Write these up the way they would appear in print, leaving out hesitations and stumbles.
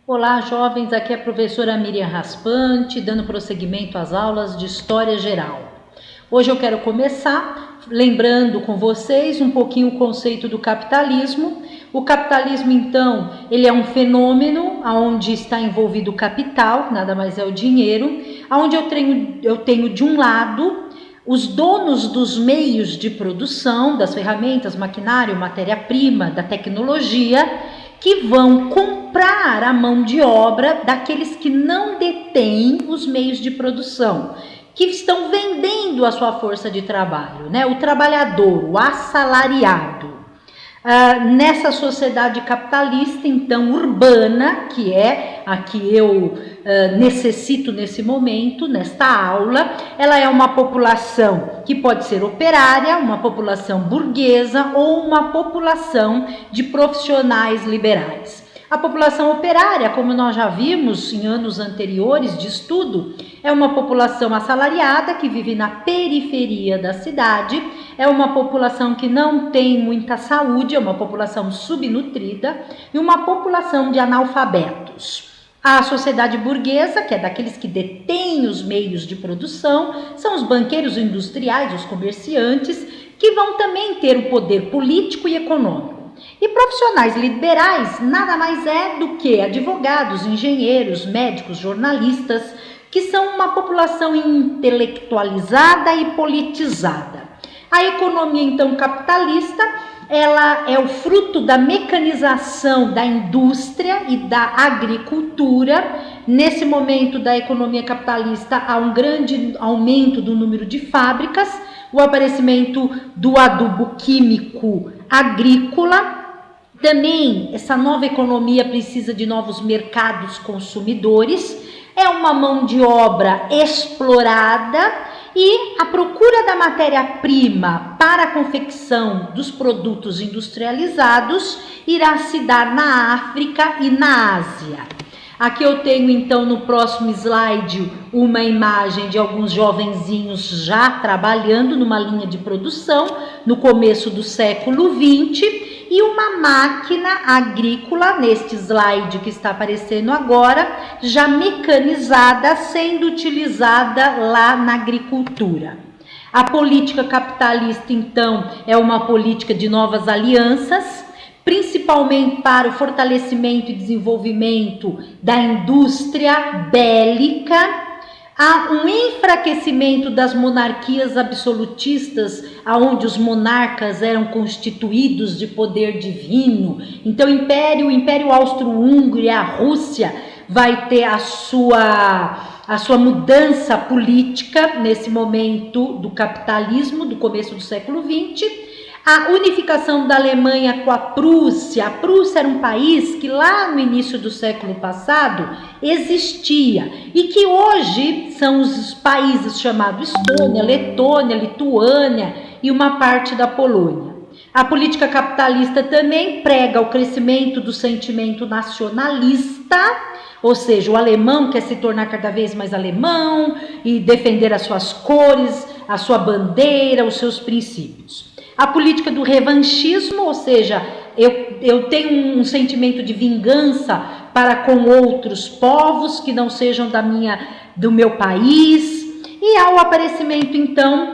Olá, jovens, aqui é a professora Miriam Raspante, dando prosseguimento às aulas de História Geral. Hoje eu quero começar lembrando com vocês um pouquinho o conceito do capitalismo. O capitalismo, então, ele é um fenômeno onde está envolvido o capital, nada mais é o dinheiro, onde eu tenho de um lado os donos dos meios de produção, das ferramentas, maquinário, matéria-prima, da tecnologia, que vão comprar a mão de obra daqueles que não detêm os meios de produção, que estão vendendo a sua força de trabalho, né? O trabalhador, o assalariado. Nessa sociedade capitalista, então, urbana, que é a que eu necessito nesse momento, nesta aula, ela é uma população que pode ser operária, uma população burguesa ou uma população de profissionais liberais. A população operária, como nós já vimos em anos anteriores de estudo, é uma população assalariada que vive na periferia da cidade, é uma população que não tem muita saúde, é uma população subnutrida e uma população de analfabetos. A sociedade burguesa, que é daqueles que detêm os meios de produção, são os banqueiros industriais, os comerciantes, que vão também ter o poder político e econômico. E profissionais liberais nada mais é do que advogados, engenheiros, médicos, jornalistas, que são uma população intelectualizada e politizada. A economia, então, capitalista, ela é o fruto da mecanização da indústria e da agricultura. Nesse momento da economia capitalista, há um grande aumento do número de fábricas, o aparecimento do adubo químico agrícola. Também essa nova economia precisa de novos mercados consumidores, é uma mão de obra explorada e a procura da matéria-prima para a confecção dos produtos industrializados irá se dar na África e na Ásia. Aqui eu tenho então no próximo slide uma imagem de alguns jovenzinhos já trabalhando numa linha de produção no começo do século XX e uma máquina agrícola neste slide que está aparecendo agora, já mecanizada, sendo utilizada lá na agricultura. A política capitalista então é uma política de novas alianças, principalmente para o fortalecimento e desenvolvimento da indústria bélica. Há um enfraquecimento das monarquias absolutistas, onde os monarcas eram constituídos de poder divino. Então, o Império Austro-Húngaro e a Rússia vai ter a sua mudança política nesse momento do capitalismo, do começo do século XX. A unificação da Alemanha com a Prússia. A Prússia era um país que lá no início do século passado existia e que hoje são os países chamados Estônia, Letônia, Lituânia e uma parte da Polônia. A política capitalista também prega o crescimento do sentimento nacionalista, ou seja, o alemão quer se tornar cada vez mais alemão e defender as suas cores, a sua bandeira, os seus princípios. A política do revanchismo, ou seja, eu tenho um sentimento de vingança para com outros povos que não sejam do meu país. E há o aparecimento, então,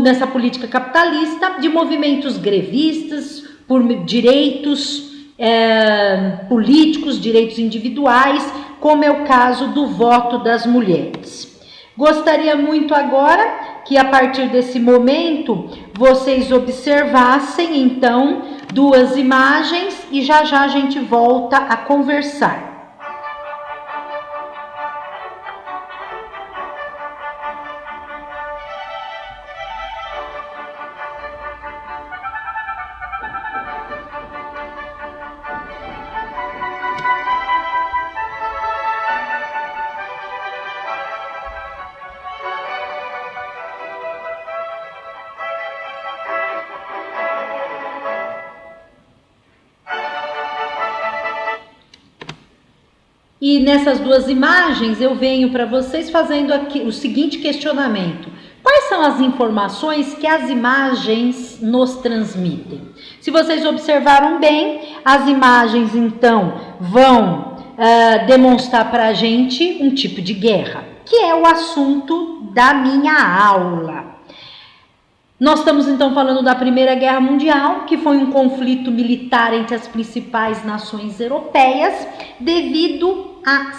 nessa política capitalista, de movimentos grevistas por direitos políticos, direitos individuais, como é o caso do voto das mulheres. Gostaria muito agora que a partir desse momento vocês observassem então duas imagens e já a gente volta a conversar. E nessas duas imagens eu venho para vocês fazendo aqui o seguinte questionamento: quais são são as informações que as imagens nos transmitem? Se vocês observaram bem, as imagens então vão demonstrar para a gente um tipo de guerra, que é o assunto da minha aula. Nós estamos então falando da Primeira Guerra Mundial, que foi um conflito militar entre as principais nações europeias, devido à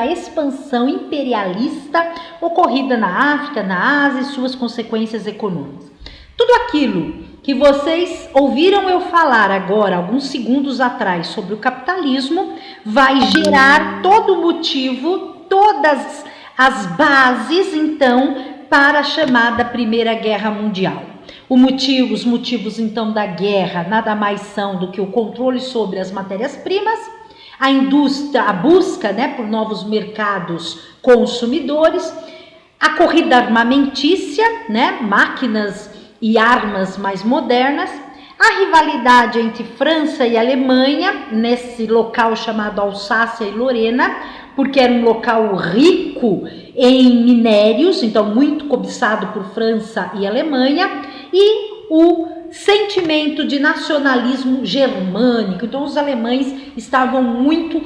expansão imperialista ocorrida na África, na Ásia e suas consequências econômicas. Tudo aquilo que vocês ouviram eu falar agora, alguns segundos atrás, sobre o capitalismo, vai gerar todo o motivo, todas as bases, então, para a chamada Primeira Guerra Mundial. Os motivos, então, da guerra nada mais são do que o controle sobre as matérias-primas, a indústria, a busca, né, por novos mercados consumidores, a corrida armamentícia, né, máquinas e armas mais modernas, a rivalidade entre França e Alemanha, nesse local chamado Alsácia e Lorena, porque era um local rico em minérios, então muito cobiçado por França e Alemanha, e o sentimento de nacionalismo germânico. Então os alemães estavam muito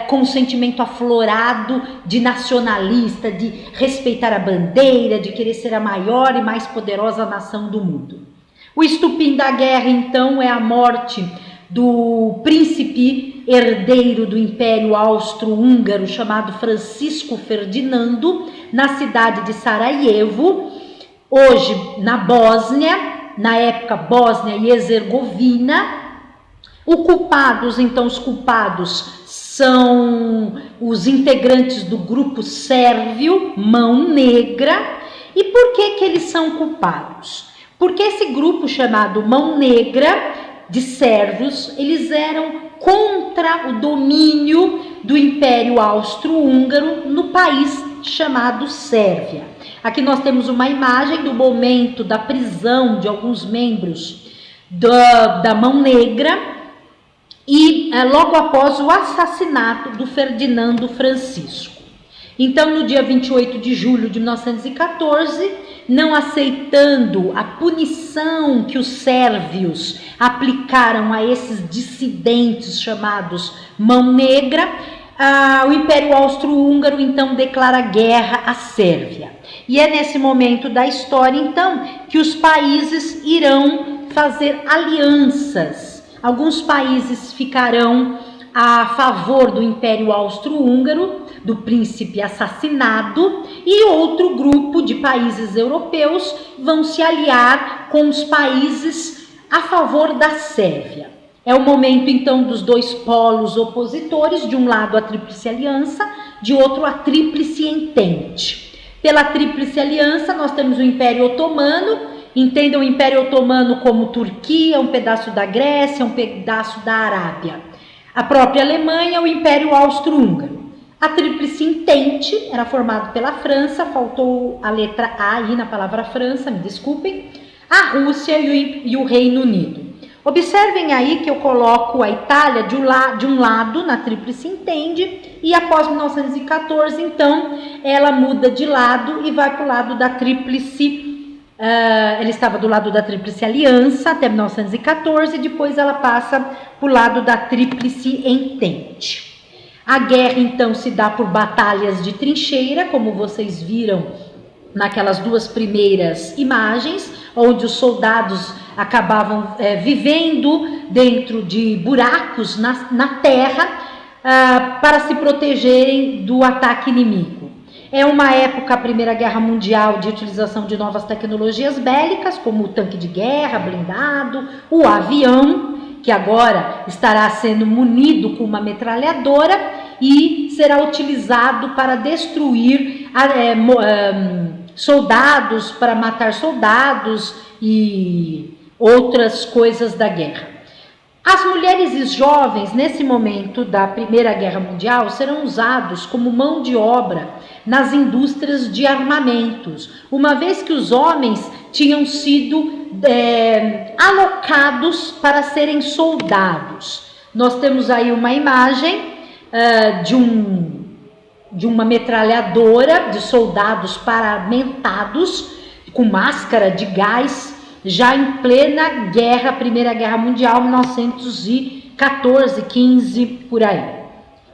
com um sentimento aflorado de nacionalista, de respeitar a bandeira, de querer ser a maior e mais poderosa nação do mundo. O estupim da guerra, então, é a morte do príncipe herdeiro do Império Austro-Húngaro, chamado Francisco Ferdinando, na cidade de Sarajevo, hoje na Bósnia, na época Bósnia e Herzegovina. Os culpados são os integrantes do grupo sérvio Mão Negra. E por que eles são culpados? Porque esse grupo chamado Mão Negra de sérvios, eles eram contra o domínio do Império Austro-Húngaro no país chamado Sérvia. Aqui nós temos uma imagem do momento da prisão de alguns membros da Mão Negra e logo após o assassinato do Ferdinando Francisco. Então, no dia 28 de julho de 1914, não aceitando a punição que os sérvios aplicaram a esses dissidentes chamados Mão Negra, o Império Austro-Húngaro então declara guerra à Sérvia. E é nesse momento da história então que os países irão fazer alianças. Alguns países ficarão a favor do Império Austro-Húngaro, do príncipe assassinado, e outro grupo de países europeus vão se aliar com os países a favor da Sérvia. É o momento, então, dos dois polos opositores, de um lado a Tríplice Aliança, de outro a Tríplice Entente. Pela Tríplice Aliança, nós temos o Império Otomano. Entendam o Império Otomano como Turquia, um pedaço da Grécia, um pedaço da Arábia. A própria Alemanha, o Império Austro-Húngaro. A Tríplice Entente era formada pela França, faltou a letra A aí na palavra França, me desculpem, a Rússia e o Reino Unido. Observem aí que eu coloco a Itália de um lado na Tríplice Entente, e após 1914, então, ela muda de lado e vai para o lado da Tríplice. Ela estava do lado da Tríplice Aliança até 1914, depois ela passa para o lado da Tríplice Entente. A guerra, então, se dá por batalhas de trincheira, como vocês viram naquelas duas primeiras imagens, onde os soldados acabavam vivendo dentro de buracos na terra para se protegerem do ataque inimigo. É uma época, a Primeira Guerra Mundial, de utilização de novas tecnologias bélicas, como o tanque de guerra blindado, o avião, que agora estará sendo munido com uma metralhadora e será utilizado para destruir soldados, para matar soldados e outras coisas da guerra. As mulheres e jovens, nesse momento da Primeira Guerra Mundial, serão usados como mão de obra nas indústrias de armamentos, uma vez que os homens tinham sido alocados para serem soldados. Nós temos aí uma imagem de um de uma metralhadora de soldados paramentados com máscara de gás, já em plena guerra, Primeira Guerra Mundial, 1914, 15, por aí.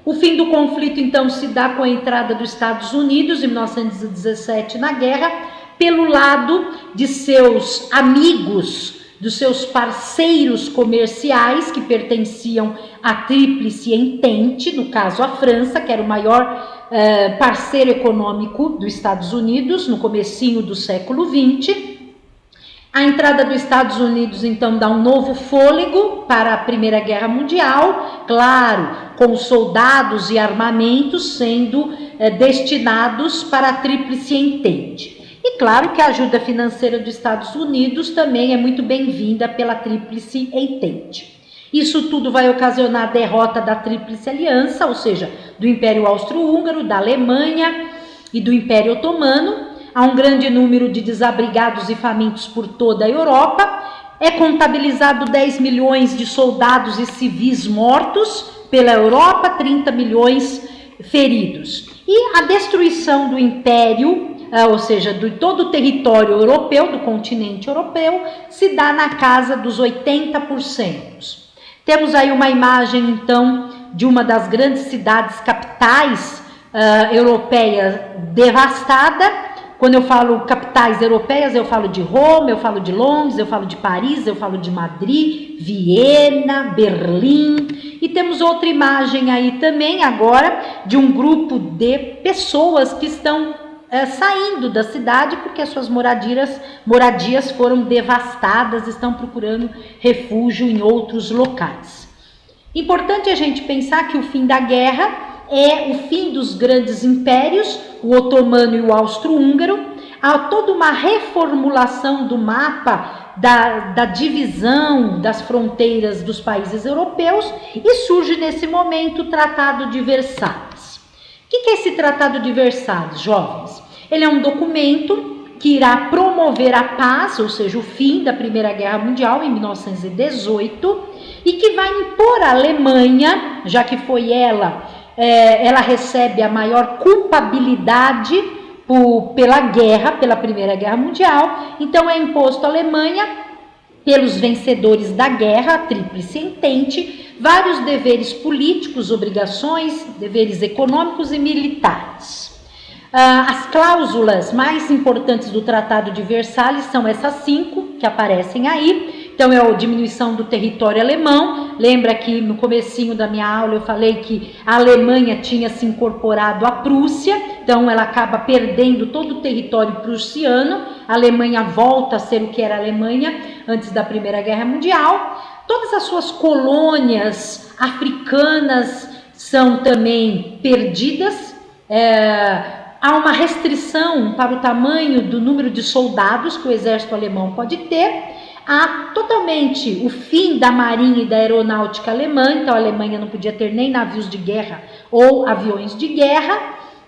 O fim do conflito, então, se dá com a entrada dos Estados Unidos, em 1917, na guerra, pelo lado de seus amigos, dos seus parceiros comerciais, que pertenciam à Tríplice Entente, no caso a França, que era o maior parceiro econômico dos Estados Unidos, no comecinho do século XX. A entrada dos Estados Unidos, então, dá um novo fôlego para a Primeira Guerra Mundial, claro, com soldados e armamentos sendo destinados para a Tríplice Entente. E claro que a ajuda financeira dos Estados Unidos também é muito bem-vinda pela Tríplice Entente. Isso tudo vai ocasionar a derrota da Tríplice Aliança, ou seja, do Império Austro-Húngaro, da Alemanha e do Império Otomano. Há um grande número de desabrigados e famintos por toda a Europa. É contabilizado 10 milhões de soldados e civis mortos pela Europa, 30 milhões feridos. E a destruição do Império, ou seja, de todo o território europeu, do continente europeu, se dá na casa dos 80%. Temos aí uma imagem, então, de uma das grandes cidades capitais europeias devastada. Quando eu falo capitais europeias, eu falo de Roma, eu falo de Londres, eu falo de Paris, eu falo de Madrid, Viena, Berlim. E temos outra imagem aí também agora de um grupo de pessoas que estão saindo da cidade porque as suas moradias foram devastadas, estão procurando refúgio em outros locais. Importante a gente pensar que o fim da guerra é o fim dos grandes impérios, o otomano e o austro-húngaro. Há toda uma reformulação do mapa da divisão das fronteiras dos países europeus e surge nesse momento o Tratado de Versalhes. O que é esse Tratado de Versalhes, jovens? Ele é um documento que irá promover a paz, ou seja, o fim da Primeira Guerra Mundial em 1918, e que vai impor à Alemanha, já que foi ela recebe a maior culpabilidade pela guerra, pela Primeira Guerra Mundial, então é imposto à Alemanha, pelos vencedores da guerra, a Tríplice Entente, vários deveres políticos, obrigações, deveres econômicos e militares. As cláusulas mais importantes do Tratado de Versalhes são essas 5 que aparecem aí. Então é a diminuição do território alemão. Lembra que no comecinho da minha aula eu falei que a Alemanha tinha se incorporado à Prússia, então ela acaba perdendo todo o território prussiano. A Alemanha volta a ser o que era a Alemanha antes da Primeira Guerra Mundial. Todas as suas colônias africanas são também perdidas. Há uma restrição para o tamanho do número de soldados que o exército alemão pode ter. Há totalmente o fim da marinha e da aeronáutica alemã, então a Alemanha não podia ter nem navios de guerra ou aviões de guerra,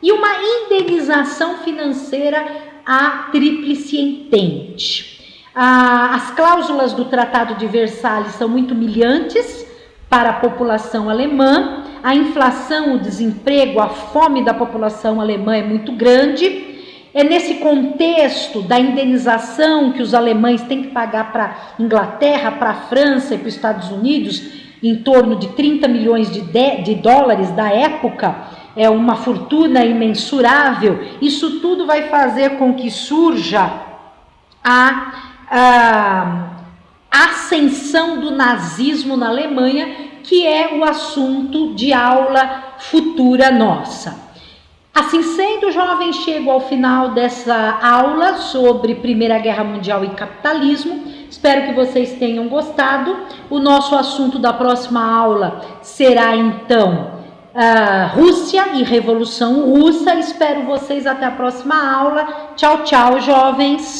e uma indenização financeira à Tríplice Entente. As cláusulas do Tratado de Versalhes são muito humilhantes para a população alemã. A inflação, o desemprego, a fome da população alemã é muito grande. É nesse contexto da indenização que os alemães têm que pagar para a Inglaterra, para a França e para os Estados Unidos, em torno de 30 milhões de dólares da época, é uma fortuna imensurável. Isso tudo vai fazer com que surja a ascensão do nazismo na Alemanha, que é o assunto de aula futura nossa. Assim sendo, jovens, chego ao final dessa aula sobre Primeira Guerra Mundial e capitalismo. Espero que vocês tenham gostado. O nosso assunto da próxima aula será, então, Rússia e Revolução Russa. Espero vocês até a próxima aula. Tchau, tchau, jovens!